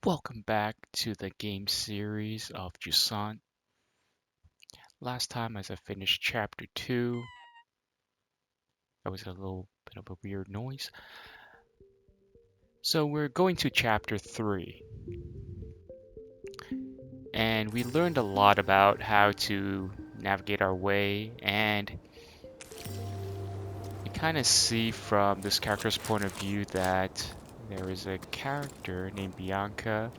Welcome back to the game series of Jusant. Last time as I finished chapter 2, that was a little bit of a weird noise. So we're going to chapter 3. And we learned a lot about how to navigate our way, and you kind of see from this character's point of view that there is a character named Bianca.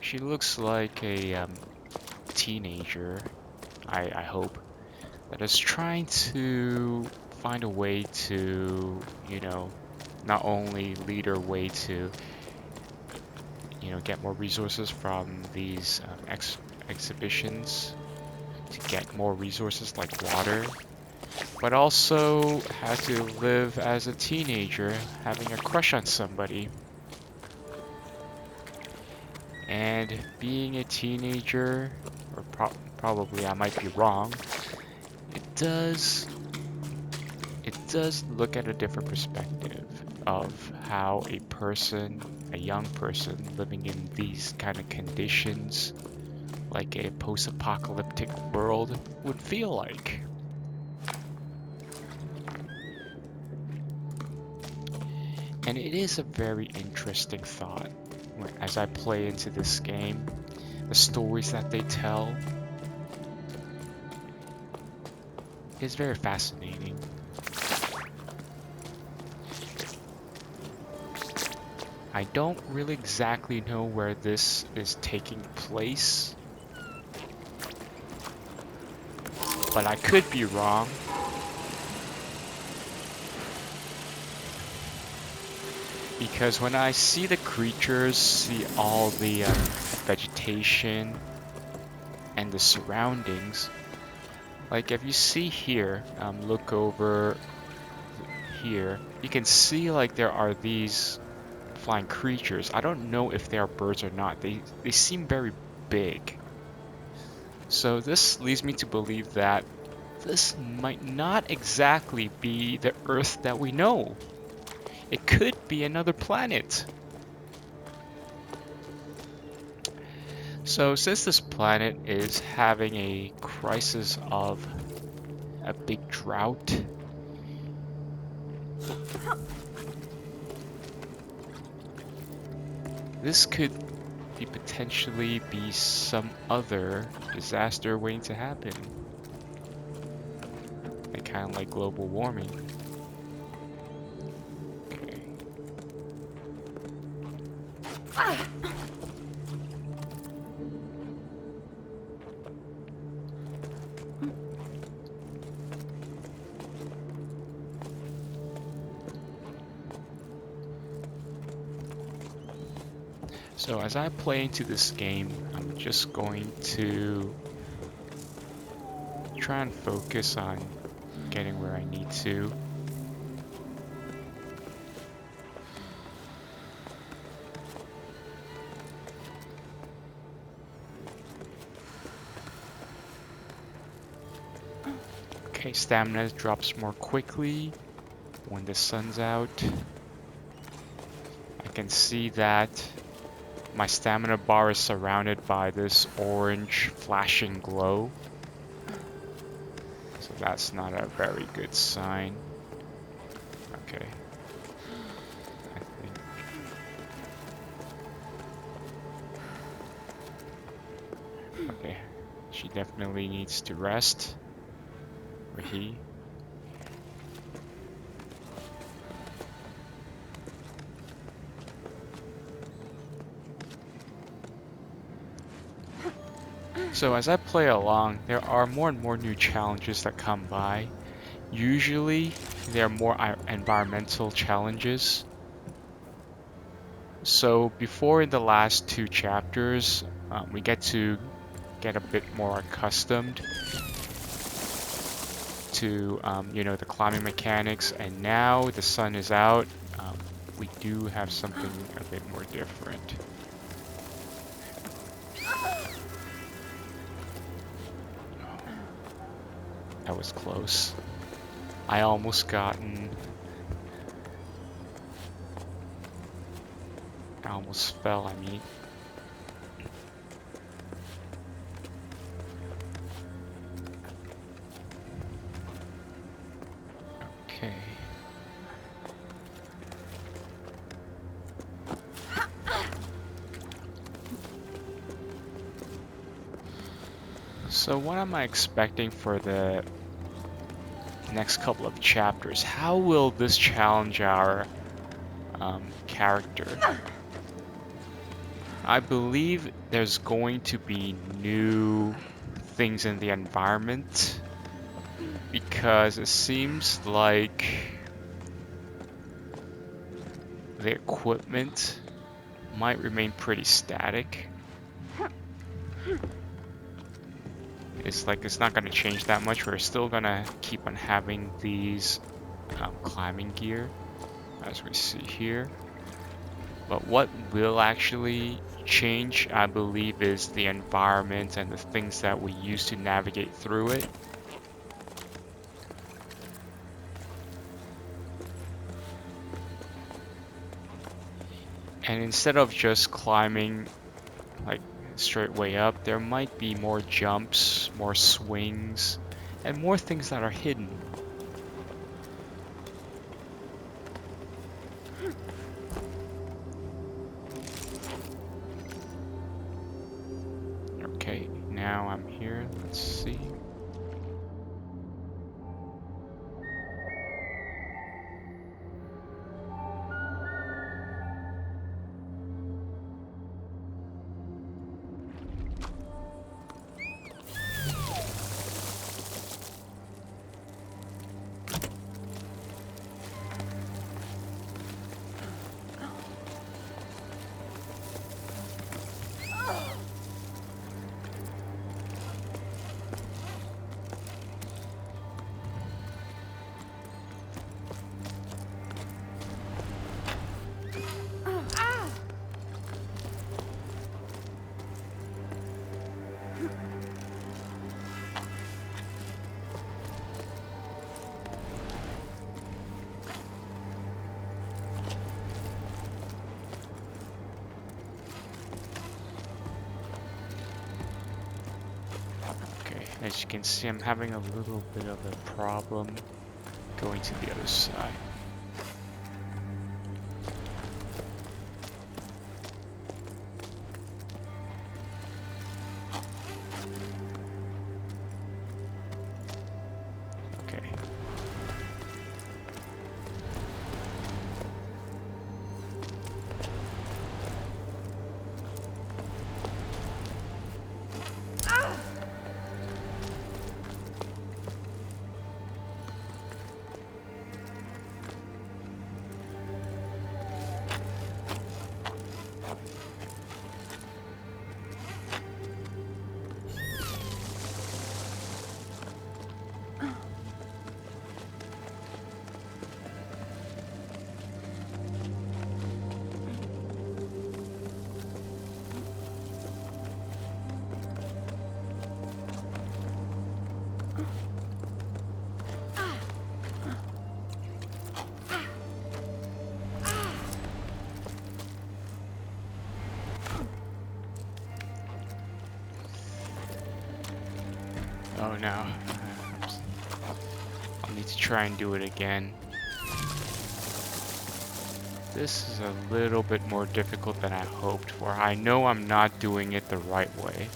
She looks like a teenager, I hope, that is trying to find a way to, not only lead her way to, get more resources from these exhibitions, to get more resources like water, but also how to live as a teenager, having a crush on somebody. And being a teenager, or probably I might be wrong, it does look at a different perspective of how a young person living in these kind of conditions, like a post-apocalyptic world, would feel like. And it is a very interesting thought as I play into this game. The stories that they tell is very fascinating. I don't really exactly know where this is taking place, but I could be wrong. Because when I see the creatures, see all the vegetation and the surroundings, like if you see here, look over here, you can see like there are these flying creatures. I don't know if they are birds or not. They seem very big. So this leads me to believe that this might not exactly be the Earth that we know. It could be another planet. So since this planet is having a crisis of a big drought, this could potentially be some other disaster waiting to happen. Like kind of like global warming. Okay. So as I play into this game, I'm just going to try and focus on getting where I need to. Okay, stamina drops more quickly when the sun's out. I can see that my stamina bar is surrounded by this orange flashing glow. So that's not a very good sign. Okay. I think. Okay. She definitely needs to rest. Or he. So as I play along, there are more and more new challenges that come by. Usually, there are more environmental challenges. So before in the last 2 chapters, we get to get a bit more accustomed to, the climbing mechanics, and now the sun is out, we do have something a bit more different. That was close. I almost gotten I almost fell, I mean. Okay. So what am I expecting for the next couple of chapters? How will this challenge our character? I believe there's going to be new things in the environment because it seems like the equipment might remain pretty static. It's like it's not going to change that much. We're still going to keep on having these climbing gear, as we see here. But what will actually change, I believe, is the environment and the things that we use to navigate through it. And instead of just climbing like straight way up, there might be more jumps, more swings, and more things that are hidden. Okay, now I'm here. Let's see. As you can see, I'm having a little bit of a problem going to the other side. Okay. Oh no. I'll need to try and do it again. This is a little bit more difficult than I hoped for. I know I'm not doing it the right way.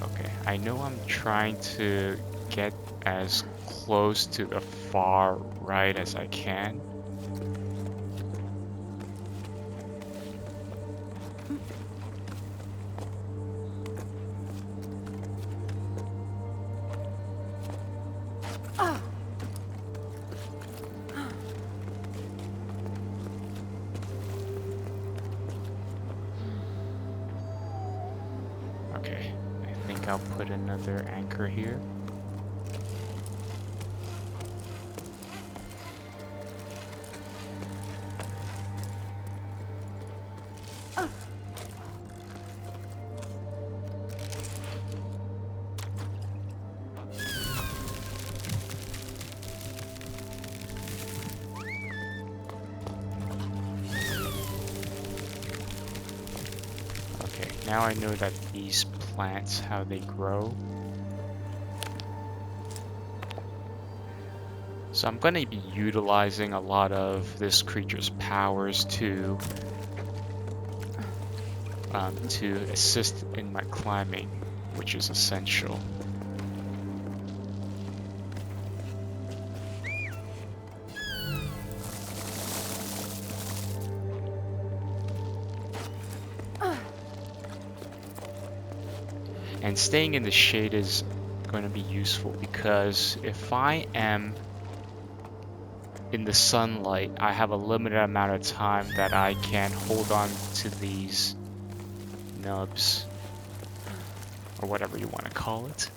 Okay, I know I'm trying to get as close to the far right as I can. Okay, I think I'll put another anchor here. now I know that these plants, how they grow. So I'm going to be utilizing a lot of this creature's powers to assist in my climbing, which is essential. And staying in the shade is going to be useful because if I am in the sunlight, I have a limited amount of time that I can hold on to these nubs, or whatever you want to call it.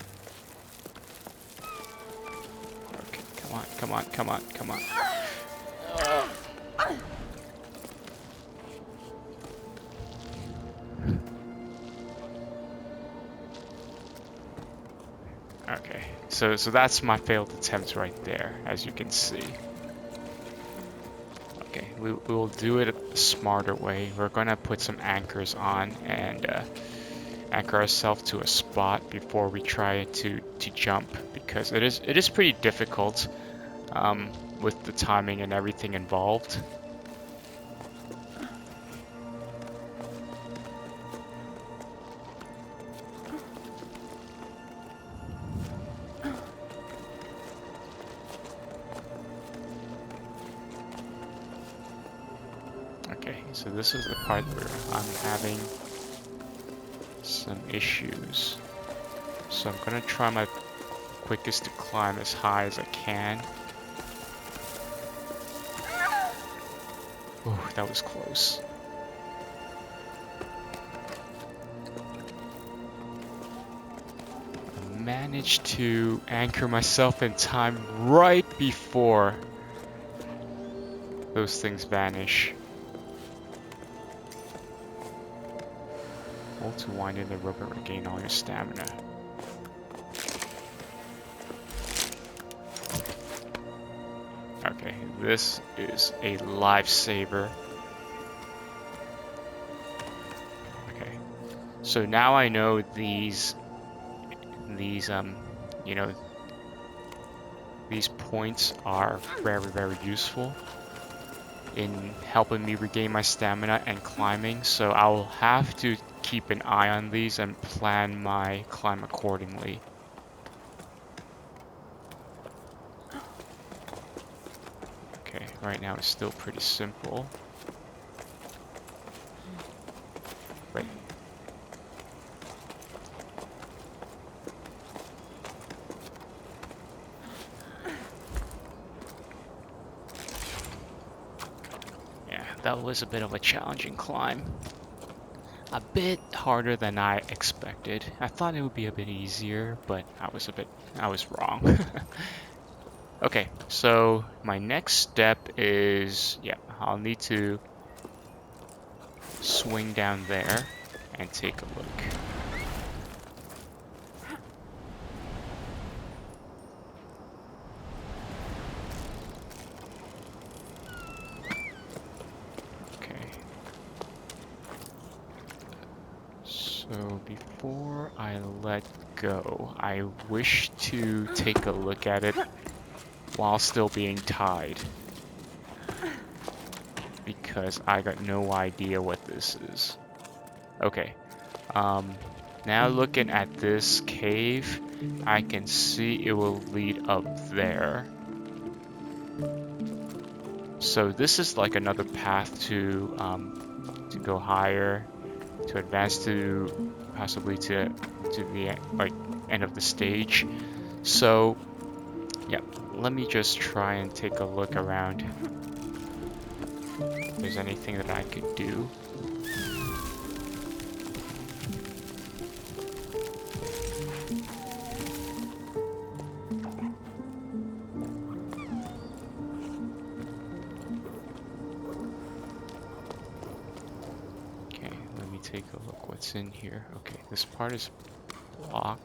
Okay, come on, come on, come on, come on. Okay, so that's my failed attempt right there, as you can see. Okay, we will do it a smarter way. We're gonna put some anchors on and anchor ourselves to a spot before we try to jump, because it is pretty difficult with the timing and everything involved. Okay, so this is the part where I'm having some issues. So I'm gonna try my quickest to climb as high as I can. Oh, that was close. I managed to anchor myself in time right before those things vanish. Hold to wind in the rope and regain all your stamina. Okay, this is a lifesaver. Okay, so now I know these you know, these points are very, very useful in helping me regain my stamina and climbing. So I will have to keep an eye on these and plan my climb accordingly. Okay, right now it's still pretty simple. Wait. Yeah, that was a bit of a challenging climb. A bit harder than I expected. I thought it would be a bit easier, but I was wrong. Okay, so my next step is, yeah, I'll need to swing down there and take a look. Okay. So before I let go, I wish to take a look at it while still being tied, because I got no idea what this is. Okay, now looking at this cave, I can see it will lead up there. So this is like another path to go higher, to advance to possibly to the like end of the stage. So yeah, let me just try and take a look around if there's anything that I could do. Okay, let me take a look what's in here. Okay, this part is blocked.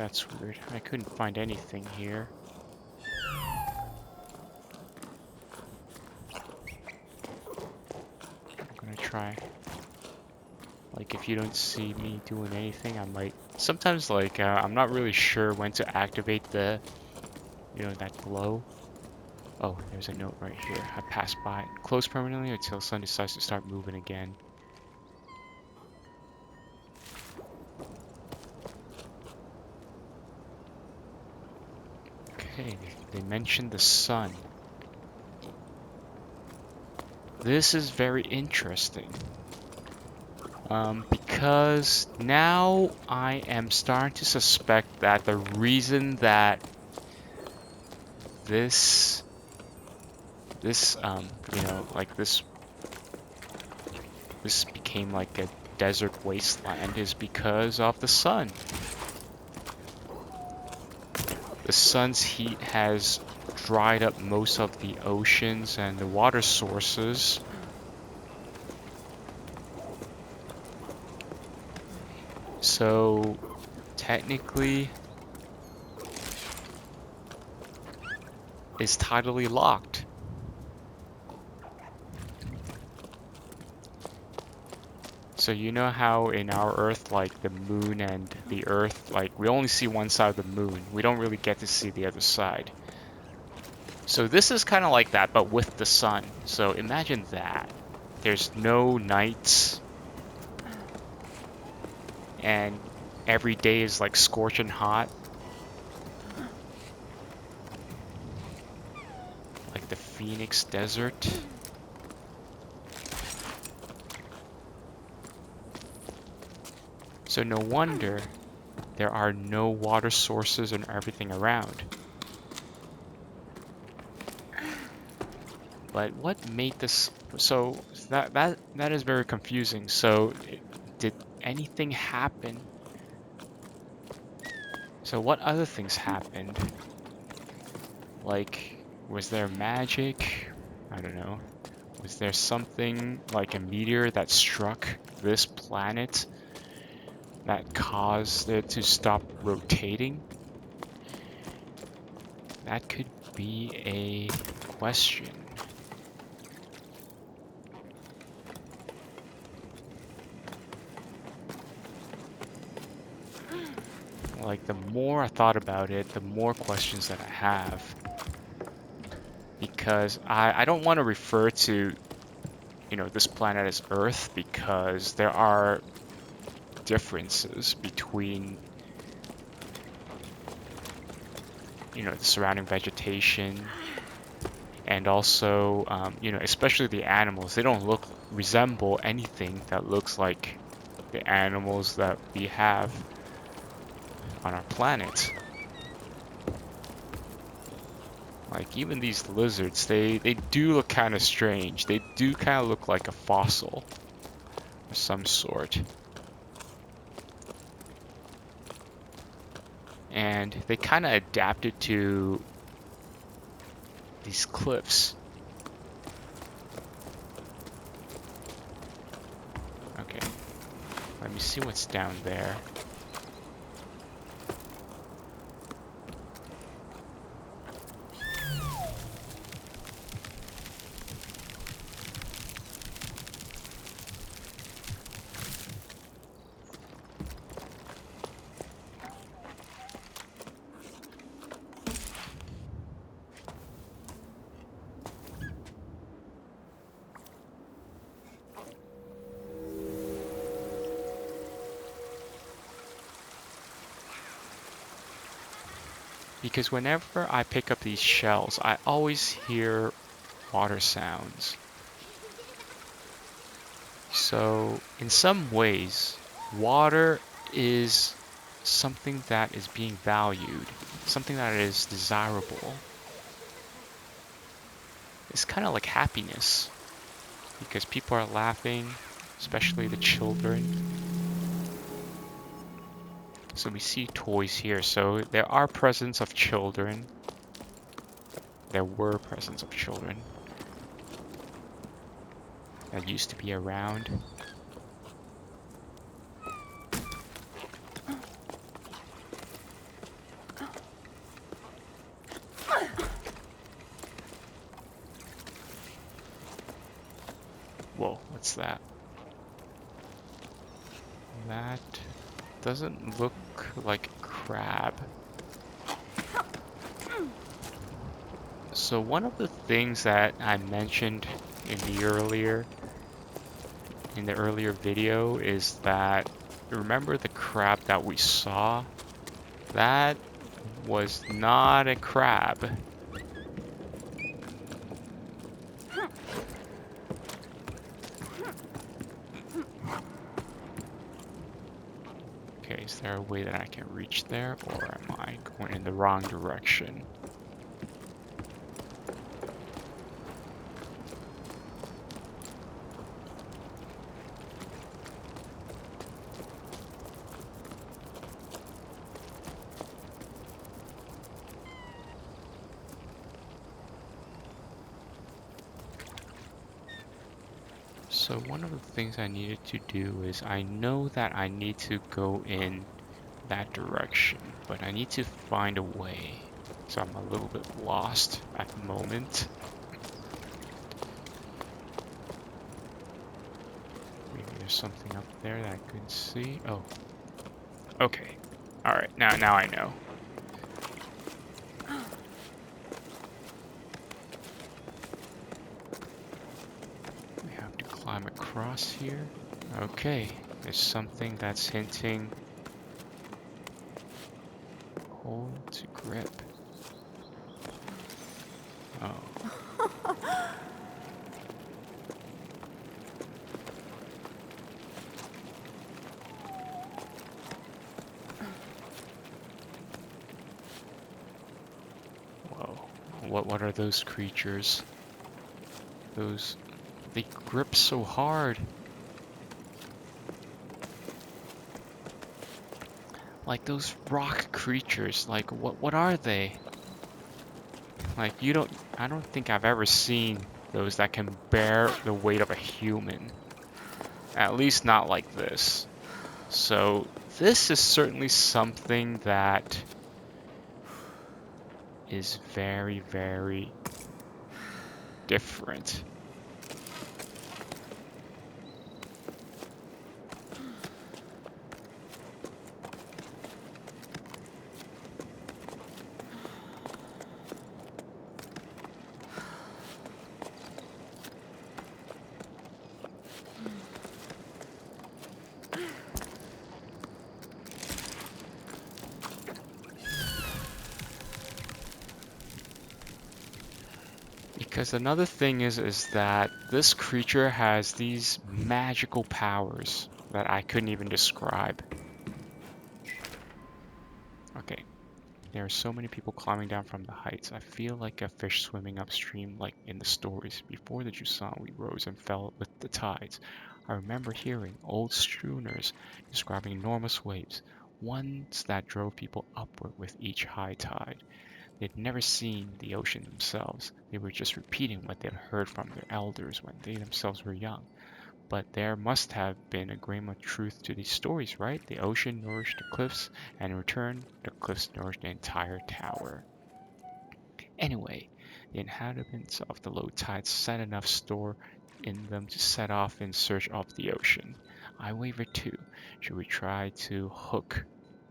That's weird. I couldn't find anything here. I'm gonna try. Like, if you don't see me doing anything, I might... Sometimes, like, I'm not really sure when to activate the, that glow. Oh, there's a note right here. I passed by. Close permanently until the sun decides to start moving again. Okay, they mentioned the sun. This is very interesting. Because now I am starting to suspect that the reason that this, like this became like a desert wasteland is because of the sun. The sun's heat has dried up most of the oceans and the water sources. So technically it's tidally locked. So you know how in our Earth, like the moon and the Earth, like we only see one side of the moon. We don't really get to see the other side. So this is kind of like that, but with the sun. So imagine that. There's no nights. And every day is like scorching hot. Like the Phoenix Desert. So no wonder there are no water sources and everything around. But what made this... So that is very confusing. So did anything happen? So what other things happened? Like, was there magic? I don't know. Was there something like a meteor that struck this planet that caused it to stop rotating? That could be a question. Like, the more I thought about it, the more questions that I have. Because I don't want to refer to, this planet as Earth, because there are differences between, the surrounding vegetation and also, especially the animals. They don't resemble anything that looks like the animals that we have on our planet. Like, even these lizards, they do look kind of strange. They do kind of look like a fossil of some sort. And they kind of adapted to these cliffs. Okay, let me see what's down there. Because whenever I pick up these shells, I always hear water sounds. So, in some ways, water is something that is being valued, something that is desirable. It's kind of like happiness, because people are laughing, especially the children. So we see toys here. So there are presents of children. There were presents of children that used to be around. What's that? That doesn't look like a crab. So one of the things that I mentioned in the earlier video is that, remember the crab that we saw? That was not a crab. Okay, is there a way that I can reach there, or am I going in the wrong direction? So one of the things I needed to do is, I know that I need to go in that direction, but I need to find a way. So I'm a little bit lost at the moment. Maybe there's something up there that I couldn't see. Oh, okay. All right, now I know. We have to climb across here. Okay, there's something that's hinting. Hold to grip. Oh. Whoa. What are those creatures? They grip so hard. Like those rock creatures, like what are they? Like I don't think I've ever seen those that can bear the weight of a human. At least not like this. So this is certainly something that is very, very different. Because another thing is that this creature has these magical powers that I couldn't even describe. Okay, there are so many people climbing down from the heights. I feel like a fish swimming upstream like in the stories. Before the Jusant, we rose and fell with the tides. I remember hearing old schooners describing enormous waves, ones that drove people upward with each high tide. They'd never seen the ocean themselves. They were just repeating what they'd heard from their elders when they themselves were young. But there must have been a grain of truth to these stories, right? The ocean nourished the cliffs, and in return, the cliffs nourished the entire tower. Anyway, the inhabitants of the low tides set enough store in them to set off in search of the ocean. I wavered too. Should we try to hook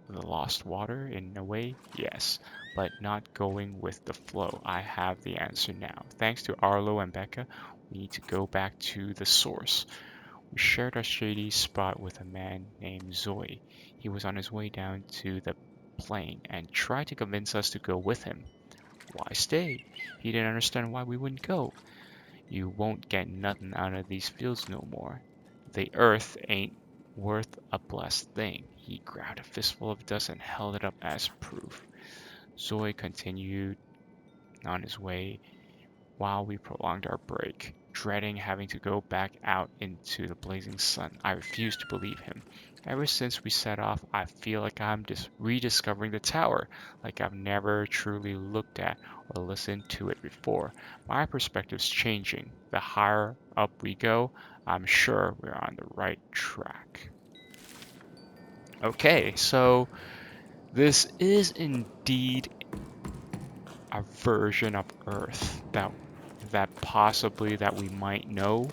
the lost water in a way? Yes, but not going with the flow. I have the answer now. Thanks to Arlo and Becca, we need to go back to the source. We shared our shady spot with a man named Zoe. He was on his way down to the plain and tried to convince us to go with him. Why stay? He didn't understand why we wouldn't go. You won't get nothing out of these fields no more. The earth ain't worth a blessed thing. He grabbed a fistful of dust and held it up as proof. Zoe continued on his way while we prolonged our break, dreading having to go back out into the blazing sun. I refused to believe him. Ever since we set off, I feel like I'm just rediscovering the tower, like I've never truly looked at or listened to it before. My perspective's changing. The higher up we go, I'm sure we're on the right track. Okay, so this is indeed a version of Earth that possibly that we might know.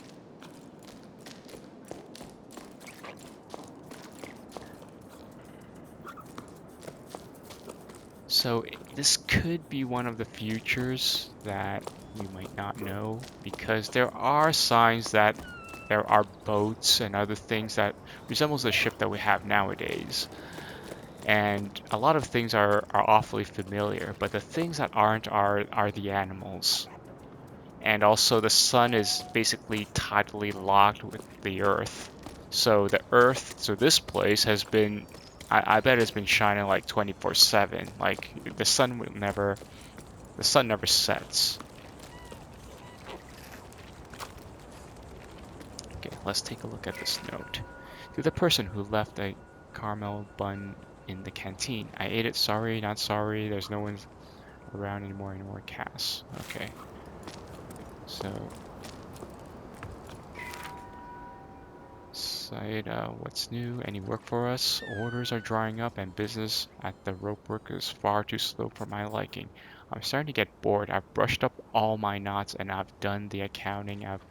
So this could be one of the futures that we might not know, because there are signs that there are boats and other things that resembles the ship that we have nowadays. And a lot of things are awfully familiar, but the things that aren't are the animals. And also the sun is basically tidally locked with the earth. So the earth, so this place has been, I bet it's been shining like 24/7. Like the sun never sets. Okay, let's take a look at this note. To the person who left a caramel bun in the canteen. I ate it, sorry, not sorry. There's no one around anymore, Cass. Okay, so site, what's new? Any work for us? Orders are drying up and business at the rope work is far too slow for my liking. I'm starting to get bored. I've brushed up all my knots and I've done the accounting I've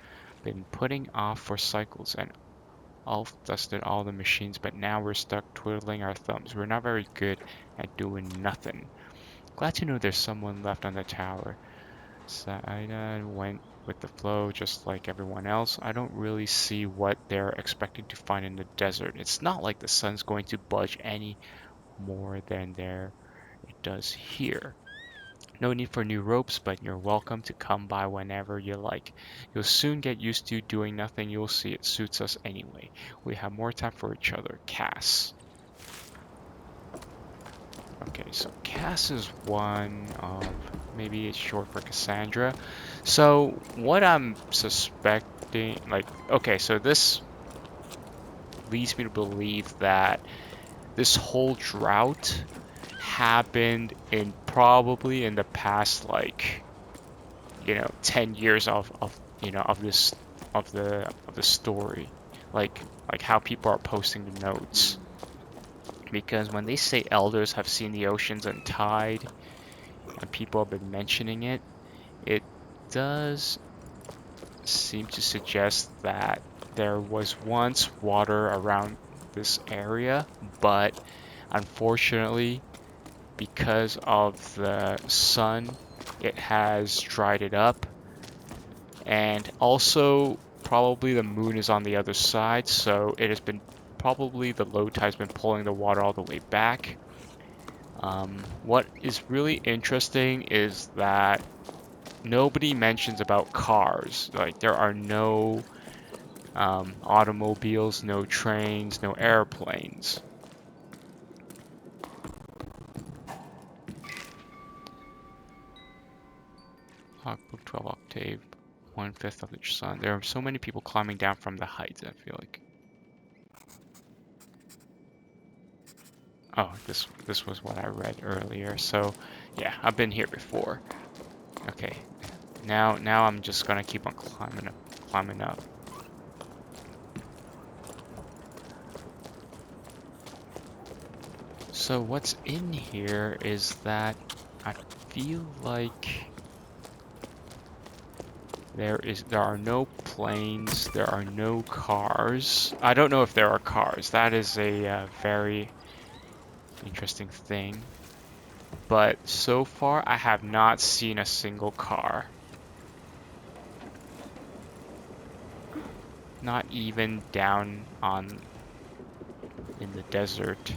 been putting off for cycles and I've dusted all the machines, but now we're stuck twiddling our thumbs. We're not very good at doing nothing. Glad to know there's someone left on the tower. Saida went with the flow just like everyone else. I don't really see what they're expecting to find in the desert. It's not like the sun's going to budge any more than there it does here. No need for new ropes, but you're welcome to come by whenever you like. You'll soon get used to doing nothing. You'll see it suits us anyway. We have more time for each other. Cass. Okay, so Cass is one of, maybe it's short for Cassandra. So what I'm suspecting, like, okay, so this leads me to believe that this whole drought happened in probably in the past, like, 10 years of of this of the story, like how people are posting the notes. Because when they say elders have seen the oceans untide and people have been mentioning it, it does seem to suggest that there was once water around this area, but unfortunately, because of the sun, it has dried it up. And also, probably the moon is on the other side, so it has been probably the low tide's been pulling the water all the way back. What is really interesting is that nobody mentions about cars. Like, there are no automobiles, no trains, no airplanes. Logbook 12 octave, 1/5 of the sun. There are so many people climbing down from the heights, I feel like. Oh, this was what I read earlier. So, yeah, I've been here before. Okay, now I'm just gonna keep on climbing up. So what's in here is that I feel like there are no planes, there are no cars. I don't know if there are cars. That is a very interesting thing. But so far, I have not seen a single car. Not even down in the desert.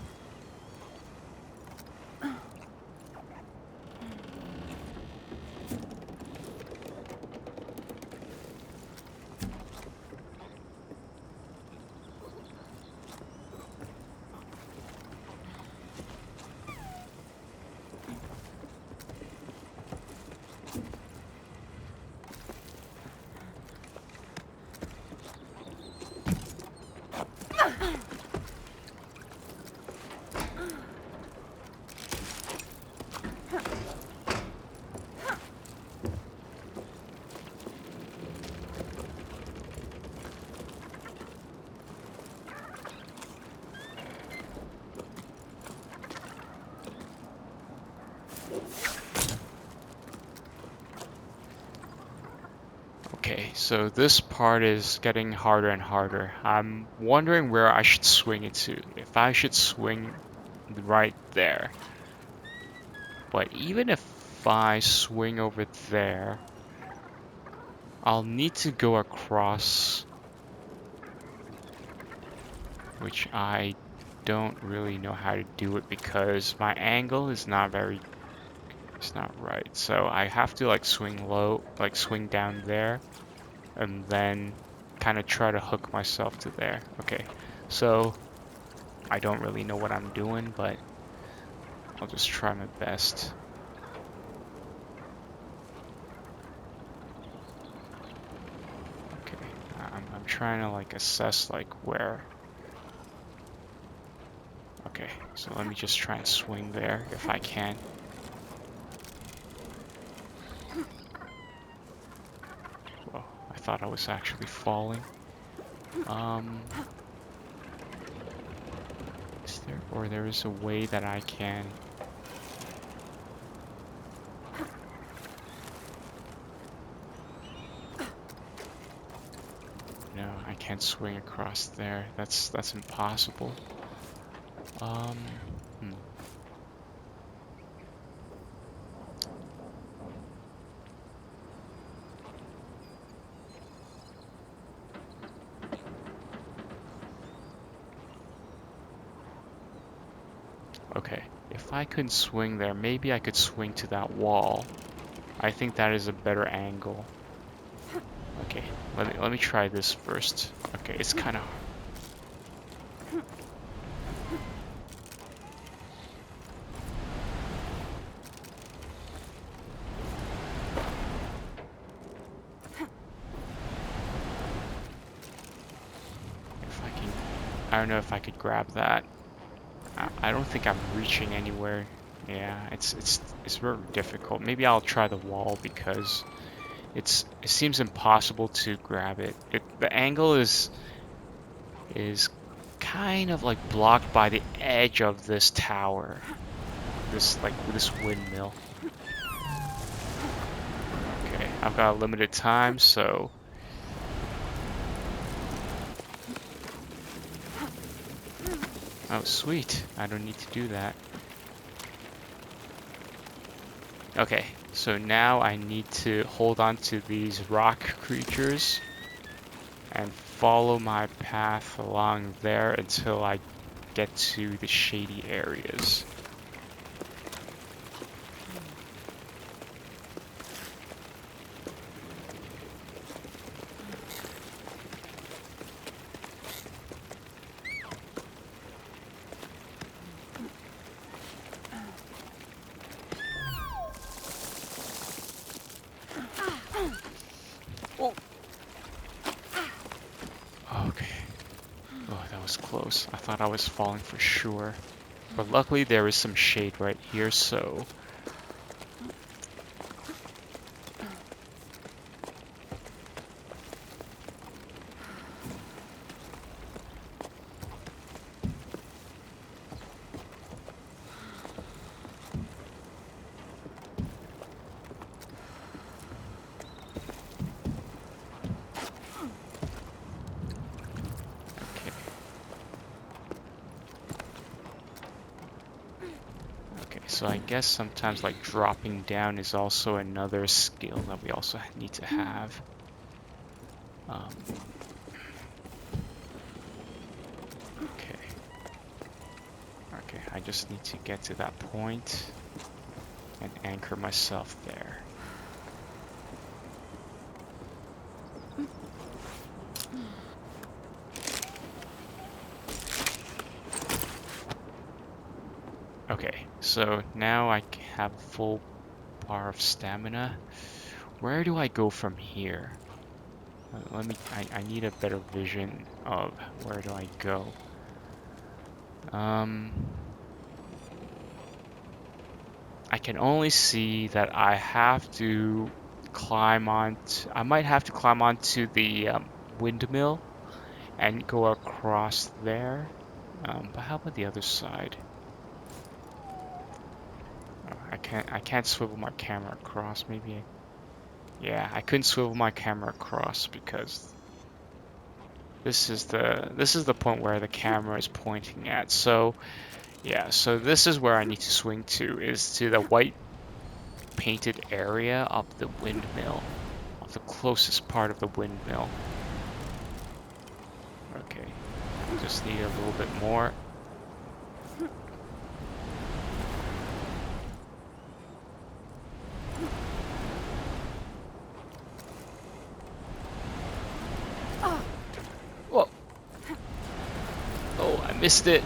Okay, so this part is getting harder and harder. I'm wondering where I should swing it to. If I should swing right there. But even if I swing over there, I'll need to go across, which I don't really know how to do it because my angle is not very, it's not right. So I have to like swing low, like swing down there, and then kind of try to hook myself to there. Okay, so I don't really know what I'm doing, but I'll just try my best. Okay, I'm trying to like assess like where. Okay, so let me just try and swing there if I can. Whoa, I thought I was actually falling. Is there, or there is a way that I can? No, I can't swing across there. That's impossible. Hmm. Okay, if I couldn't swing there, maybe I could swing to that wall. I think that is a better angle. Okay, let me try this first. Okay, it's kind of. If I can, I don't know if I could grab that. I don't think I'm reaching anywhere. Yeah, it's very difficult. Maybe I'll try the wall because it seems impossible to grab it. The angle is kind of like blocked by the edge of this tower. This windmill. Okay, I've got a limited time, so oh sweet. I don't need to do that. Okay, so now I need to hold on to these rock creatures and follow my path along there until I get to the shady areas. Okay. Oh, that was close. I thought I was falling for sure. But luckily there is some shade right here, so... Okay. Okay, so I guess sometimes like dropping down is also another skill that we also need to have. Okay. Okay, I just need to get to that point and anchor myself there. Okay, so now I have full bar of stamina. Where do I go from here? Let me. I need a better vision of where do I go. I can only see that I have to climb on. I might have to climb onto the windmill and go across there. But how about the other side? Oh, I can't swivel my camera across. Maybe. Yeah, I couldn't swivel my camera across because this is the point where the camera is pointing at. So yeah, so this is where I need to swing to, is to the white painted area of the windmill, of the closest part of the windmill. Okay, just need a little bit more. Whoa! Oh, I missed it.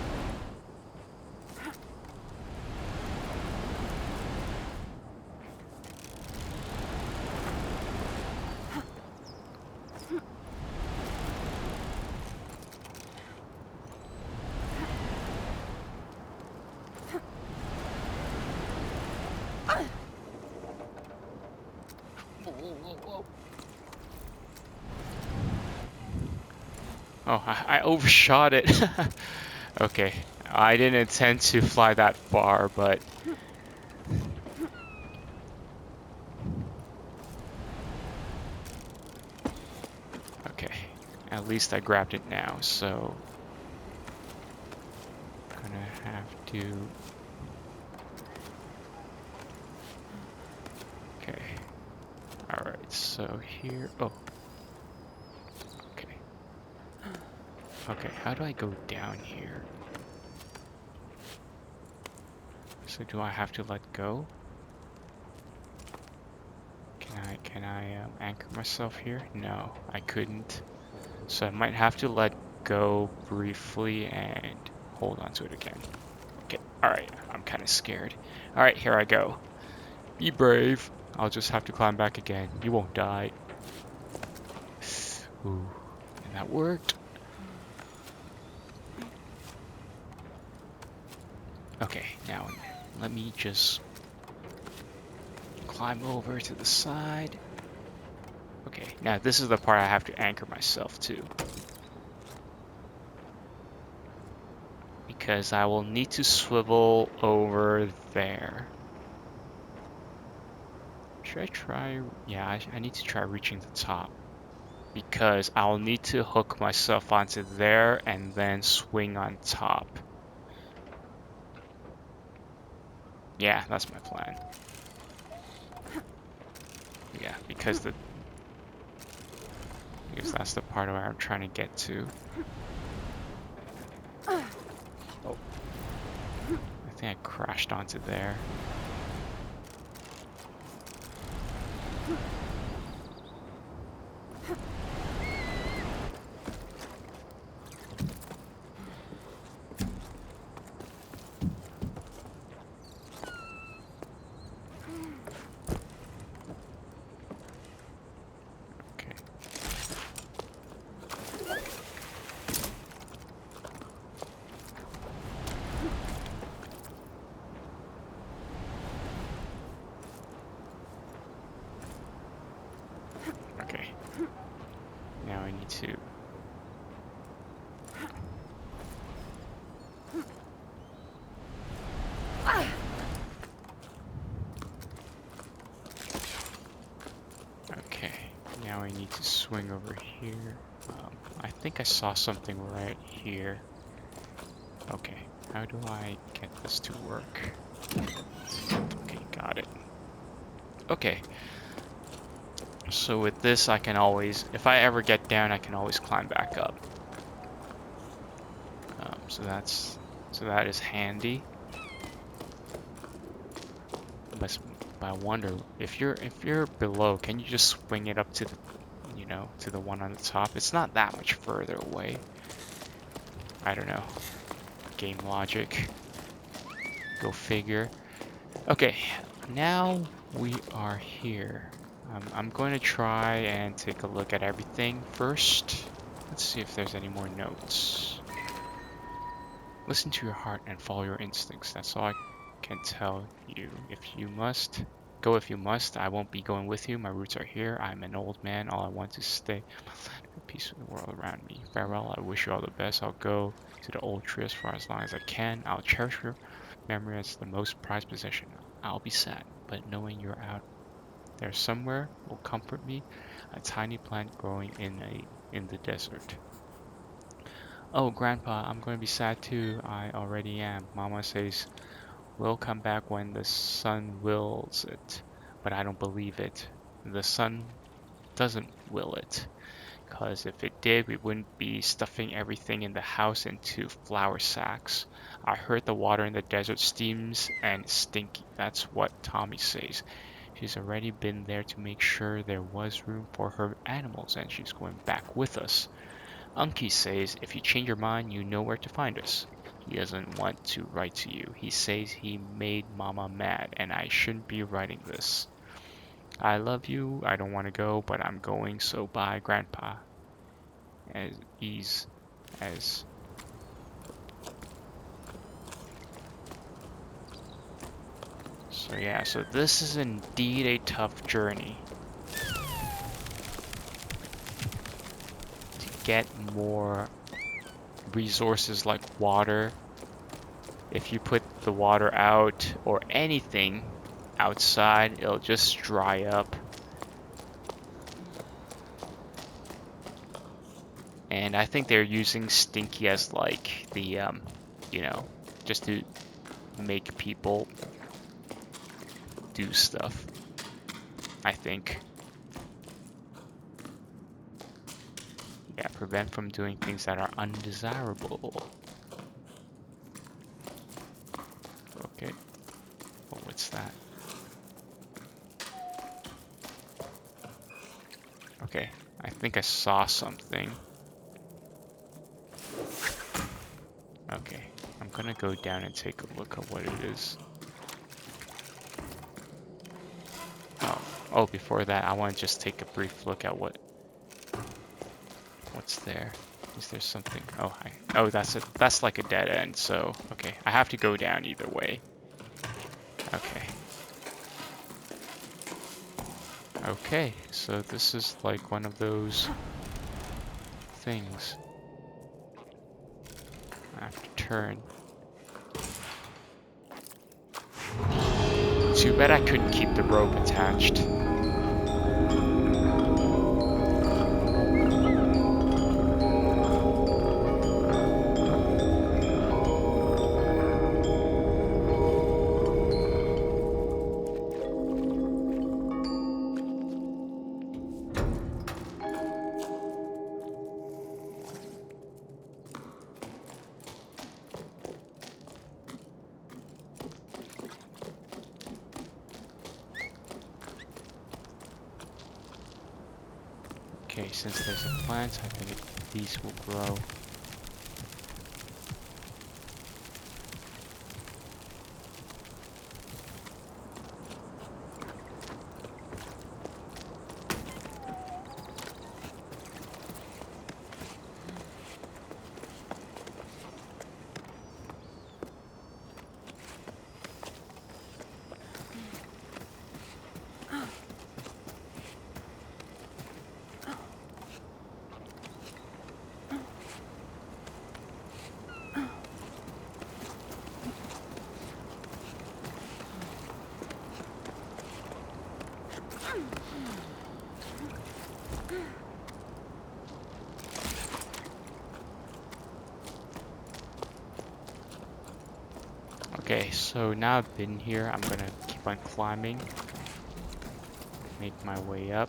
Whoa. Oh, I overshot it. Okay, I didn't intend to fly that far, but... Okay, at least I grabbed it now, so... Gonna have to... Okay. Alright, so here... Oh. Okay. Okay, how do I go down here? So do I have to let go? Can I anchor myself here? No, I couldn't. So I might have to let go briefly and hold on to it again. Okay, alright, I'm kind of scared. Alright, here I go. Be brave. I'll just have to climb back again. You won't die. Ooh, and that worked. Okay, now let me just climb over to the side. Okay, now this is the part I have to anchor myself to. Because I will need to swivel over there. Should I try? Yeah, I need to try reaching the top. Because I'll need to hook myself onto there and then swing on top. Yeah, that's my plan. Yeah, because that's the part where I'm trying to get to. Oh. I think I crashed onto there. Okay. Now I need to... Okay, now I need to swing over here. I think I saw something right here. Okay, how do I get this to work? Okay, got it. Okay. So with this, I can always, if I ever get down, I can always climb back up. So that is handy. But I wonder if you're below, can you just swing it up to the, to the one on the top? It's not that much further away. I don't know. Game logic. Go figure. Okay, now we are here. I'm going to try and take a look at everything first. Let's see if there's any more notes. Listen to your heart and follow your instincts. That's all I can tell you. If you must, go if you must. I won't be going with you. My roots are here. I'm an old man. All I want is stay at peace with the world around me. Farewell. I wish you all the best. I'll go to the old tree as far as long as I can. I'll cherish your memory as the most prized possession. I'll be sad, but knowing you're out there somewhere will comfort me. A tiny plant growing in the desert. Oh, Grandpa, I'm going to be sad too. I already am. Mama says we'll come back when the sun wills it. but I don't believe it. The sun doesn't will it. Because if it did, we wouldn't be stuffing everything in the house into flour sacks. I heard the water in the desert steams and stinky. That's what Tommy says. She's already been there to make sure there was room for her animals, and she's going back with us. Unky says if you change your mind, you know where to find us. He doesn't want to write to you. He says he made Mama mad, and I shouldn't be writing this. I love you. I don't want to go, but I'm going, so bye, Grandpa. As ease as so yeah, so this is indeed a tough journey to get more resources like water. If you put the water out or anything outside, it'll just dry up. And I think they're using Stinky as like the you know, just to make people do stuff, I think. Yeah, prevent from doing things that are undesirable. Okay. Oh, what's that? Okay, I think I saw something. Okay, I'm gonna go down and take a look at what it is. Oh, before that, I want to just take a brief look at what's there. Is there something? Oh, that's like a dead end. So okay, I have to go down either way. Okay. Okay, so this is like one of those things. I have to turn. Too bad I couldn't keep the rope attached. Okay, since there's a plant, I think these will grow. Okay, so now I've been here, I'm gonna keep on climbing. Make my way up.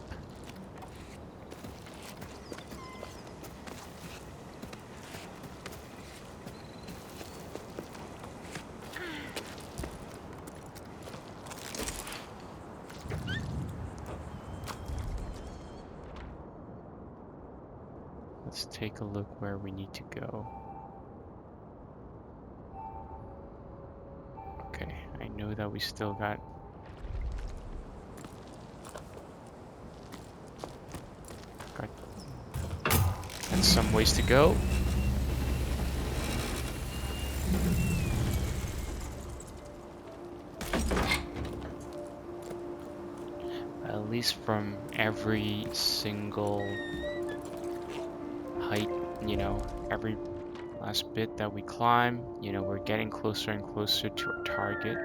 Let's take a look where we need to go. Okay, I know that we still got some ways to go. At least from every single height, you know, every last bit that we climb, you know, we're getting closer and closer to our target.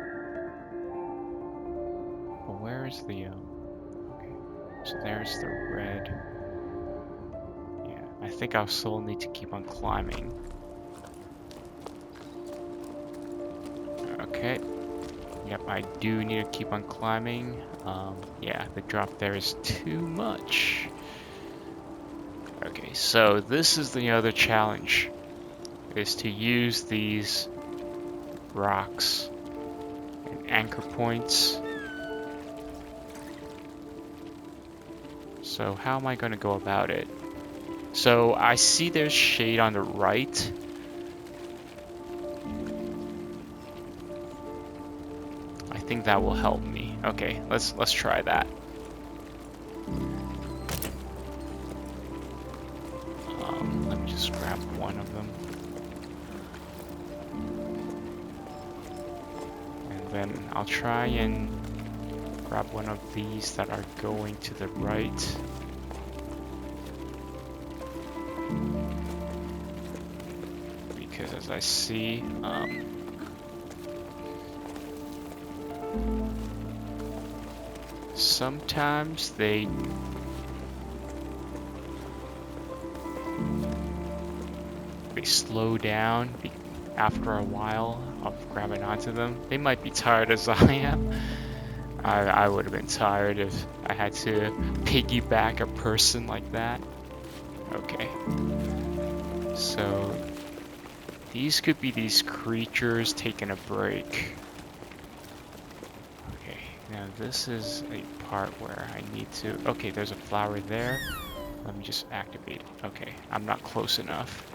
But where is the, okay, so there's the red. Yeah, I think I'll still need to keep on climbing. Okay, Yep, I do need to keep on climbing. Yeah, the drop there is too much. Okay, so this is the other challenge, is to use these rocks and anchor points. So how am I going to go about it? So I see there's shade on the right. I think that will help me. Okay, let's try that. Let me just grab one of them. And then I'll try and grab one of these that are going to the right. Because as I see, sometimes they slow down after a while of grabbing onto them. They might be tired as I am. I would have been tired if I had to piggyback a person like that. Okay. So these could be these creatures taking a break. Okay, now this is a part where I need to... Okay, there's a flower there. Let me just activate it. Okay, I'm not close enough.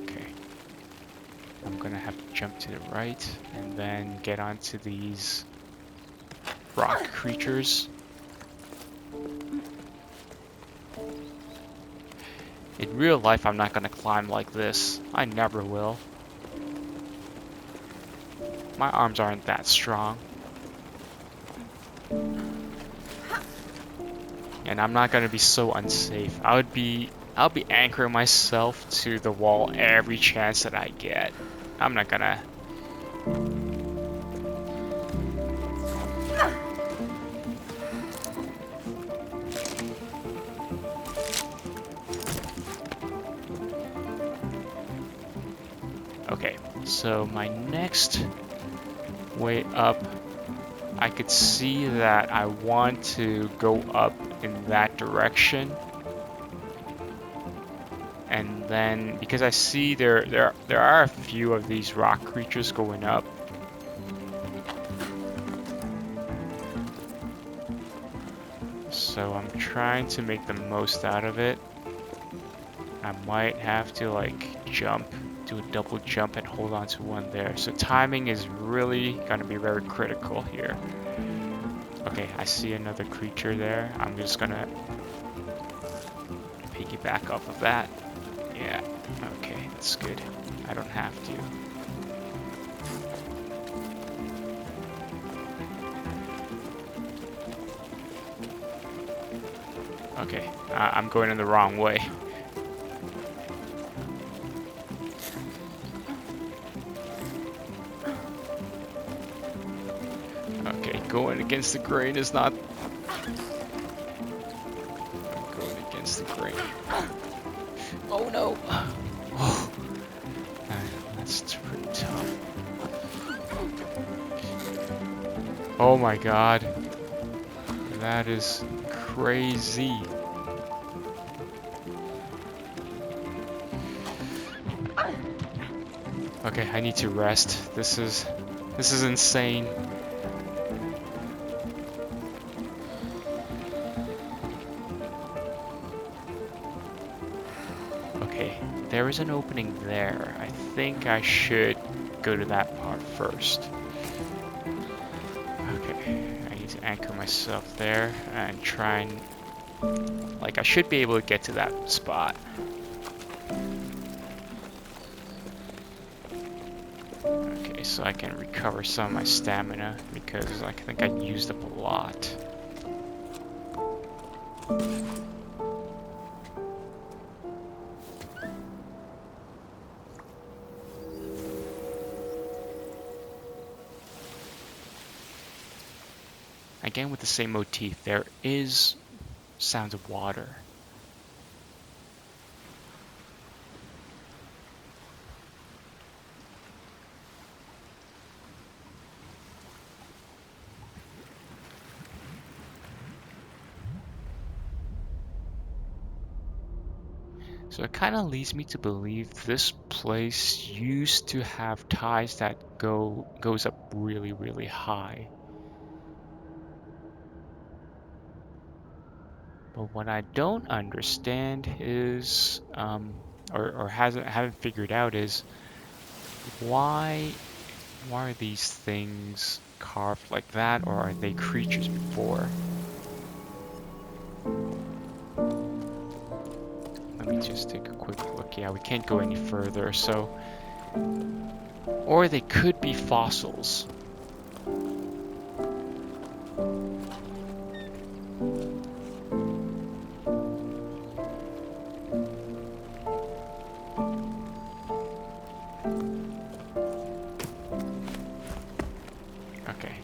Okay. I'm gonna have to jump to the right and then get onto these rock creatures. In real life, I'm not gonna climb like this. I never will. My arms aren't that strong. And I'm not gonna be so unsafe. I'll be anchoring myself to the wall every chance that I get. I'm not gonna... Okay, so my next way up, I could see that I want to go up in that direction. And then, because I see there are a few of these rock creatures going up. So I'm trying to make the most out of it. I might have to like jump, do a double jump and hold on to one there. So timing is really gonna be very critical here. Okay, I see another creature there. I'm just gonna piggyback off of that. Yeah, okay, that's good. I don't have to. Okay, I'm going in the wrong way. Okay, going against the grain is not... I'm going against the grain. Oh no! Oh, that's pretty tough. Oh my god. That is crazy. Okay, I need to rest. This is insane. Okay, there is an opening there. I think I should go to that part first. Okay, I need to anchor myself there and try and... Like, I should be able to get to that spot. Okay, so I can recover some of my stamina because I think I used up a lot. Again with the same motif, there is sounds of water. So it kind of leads me to believe this place used to have ties that goes up really, really high. But what I don't understand is, or haven't figured out is why are these things carved like that, or are they creatures before? Let me just take a quick look. Yeah, we can't go any further, so... Or they could be fossils. Okay.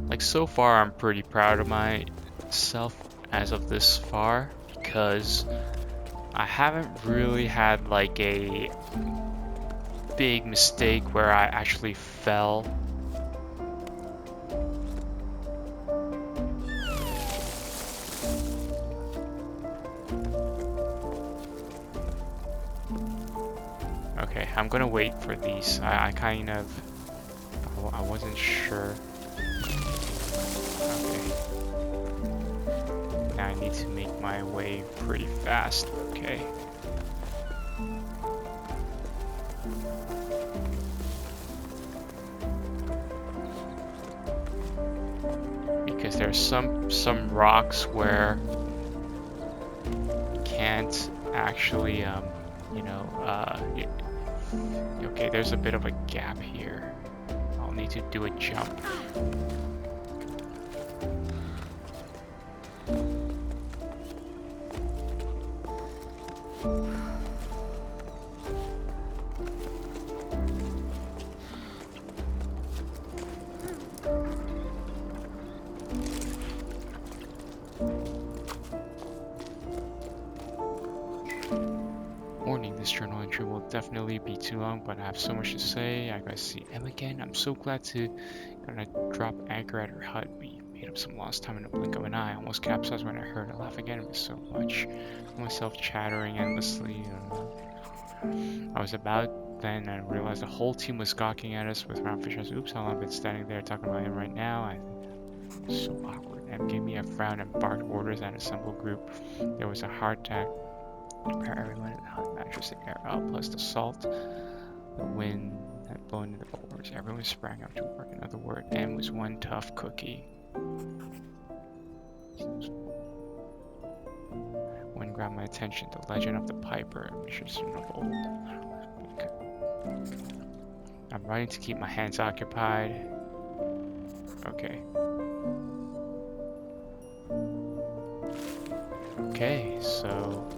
Like, so far, I'm pretty proud of myself as of this far, because I haven't really had like a big mistake where I actually fell. Okay, I'm gonna wait for these. I kind of... I wasn't sure. Okay. Now I need to make my way pretty fast. Okay. Because there's some rocks where you can't actually you know, okay, there's a bit of a gap here. I'll need to do a jump. Warning, this journal entry will definitely be too long, but I have so much to say. I gotta see Em again. I'm so glad to gonna drop anchor at her hut. We made up some lost time in a blink of an eye. Almost capsized when I heard her laugh again. It was so much. Myself chattering endlessly. I was about then and realized the whole team was gawking at us with roundfish eyes. Oops, I've been standing there talking about him right now. I think so awkward. Em gave me a frown and barked orders at a assembled group. There was a hard tack. Everyone in the hut mattress the air out, plus the salt, the wind that blown into the pores. Everyone sprang up to work. In other words, M was one tough cookie. one grabbed my attention. The legend of the Piper. Magician of old. Okay. I'm writing to keep my hands occupied. Okay. Okay, so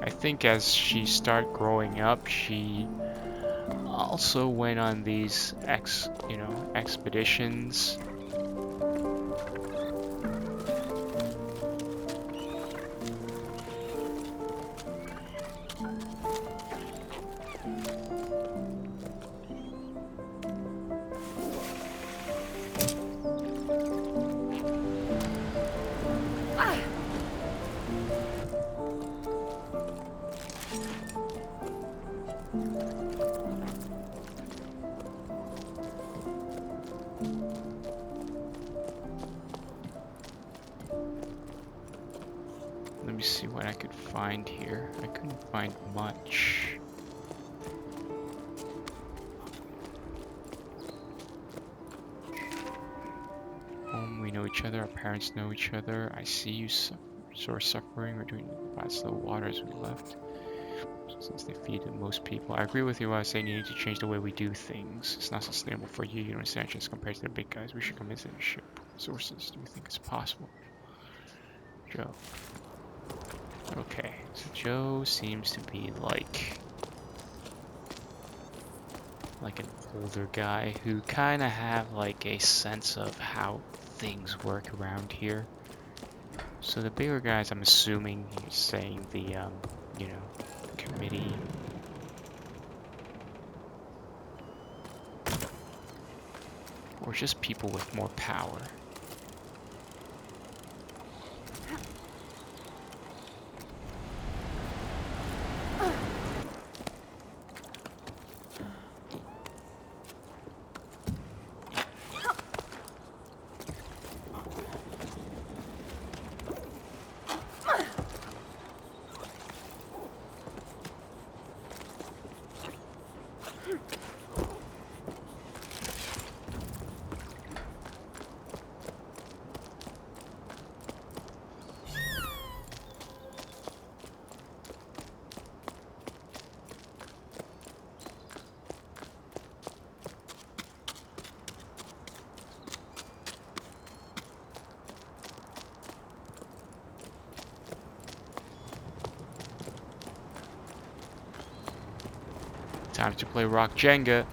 I think as she started growing up, she also went on these expeditions. Let me see what I could find here. I couldn't find much. We know each other, our parents know each other. I see you sore suffering. We're doing about slow water as we left. Since they feed most people. I agree with you when I say you need to change the way we do things. It's not sustainable for you, you know, sanctions compared to the big guys. We should convince them to ship resources. Do you think it's possible? Joe. Okay, so Joe seems to be like an older guy who kind of have like a sense of how things work around here. So the bigger guys, I'm assuming he's saying the you know, committee, or just people with more power. Time to play rock Jenga.